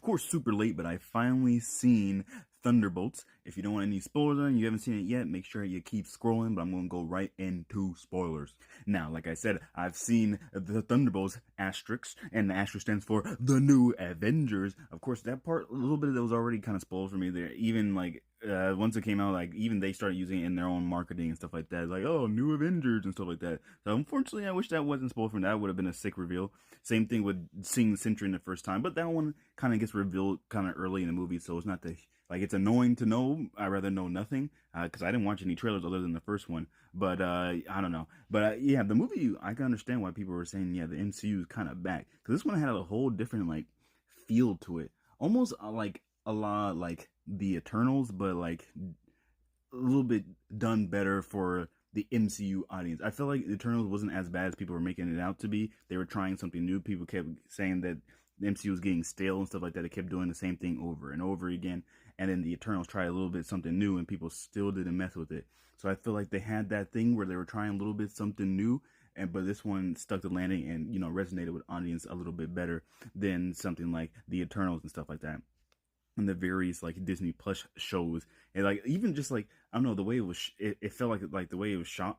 course, super late, but I finally seen Thunderbolts. If you don't want any spoilers on it, you haven't seen it yet, make sure you keep scrolling, but I'm going to go right into spoilers. Now, like I said, I've seen the Thunderbolts asterisk, and the asterisk stands for the New Avengers. Of course, that part, a little bit of that was already kind of spoiled for me there. Even like once it came out, like even they started using it in their own marketing and stuff like that, like, oh, New Avengers and stuff like that. So unfortunately, I wish that wasn't spoiled for me. That would have been a sick reveal. Same thing with seeing Sentry in the first time, but that one kind of gets revealed kind of early in the movie, so it's not the like it's annoying to know. I'd rather know nothing because I didn't watch any trailers other than the first one. But I don't know. But yeah, the movie, I can understand why people were saying, yeah, the MCU is kind of back, because this one had a whole different like feel to it, almost like a lot like the Eternals, but like a little bit done better for the MCU audience. I feel like Eternals wasn't as bad as people were making it out to be. They were trying something new. People kept saying that the MCU was getting stale and stuff like that. It kept doing the same thing over and over again. And then the Eternals tried a little bit something new, and people still didn't mess with it. So I feel like they had that thing where they were trying a little bit something new, and but this one stuck the landing and resonated with audience a little bit better than something like the Eternals and stuff like that. And the various like Disney Plus shows, and like even just like I don't know, the way it was, it felt like the way it was shot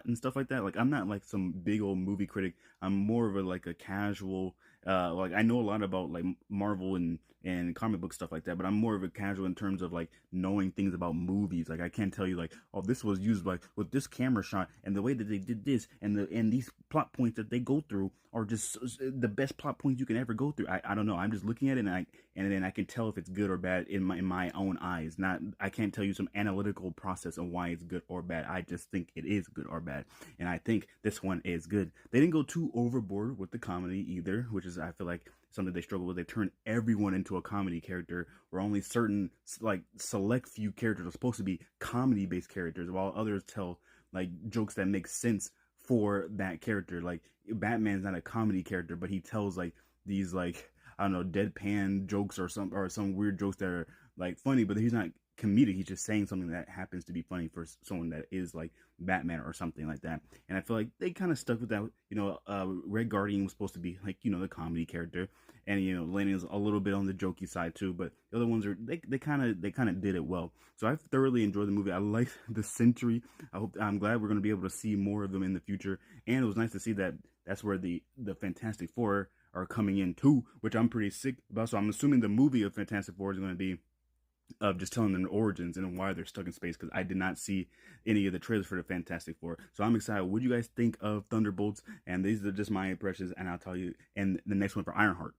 and stuff like that. Like I'm not like some big old movie critic. I'm more of a like a casual. Like I know a lot about like Marvel and comic book stuff like that, but I'm more of a casual in terms of like knowing things about movies. Like I can't tell you like, oh, this was used like with this camera shot and the way that they did this and these plot points that they go through are just the best plot points you can ever go through. I don't know. I'm just looking at it and then I can tell if it's good or bad in my own eyes. Not I can't tell you some analytical process of why it's good or bad. I just think it is good or bad, and I think this one is good. They didn't go too overboard with the comedy either, which is I feel like something they struggle with. They turn everyone into a comedy character, where only certain like select few characters are supposed to be comedy based characters, while others tell like jokes that make sense for that character. Like Batman's not a comedy character, but he tells like these like I don't know deadpan jokes or some weird jokes that are like funny, but he's not comedic. He's just saying something that happens to be funny for someone that is like Batman or something like that. And I feel like they kind of stuck with that. Red Guardian was supposed to be like the comedy character, and Lenny is a little bit on the jokey side too. But the other ones are they kind of did it well. So I thoroughly enjoyed the movie. I like the Sentry. I'm glad we're going to be able to see more of them in the future. And it was nice to see that that's where the Fantastic Four are coming in too, which I'm pretty sick about. So I'm assuming the movie of Fantastic Four is going to be of just telling them the origins and why they're stuck in space, because I did not see any of the trailers for the Fantastic Four. So I'm excited. What do you guys think of Thunderbolts? And these are just my impressions, and I'll tell you in the next one for Ironheart.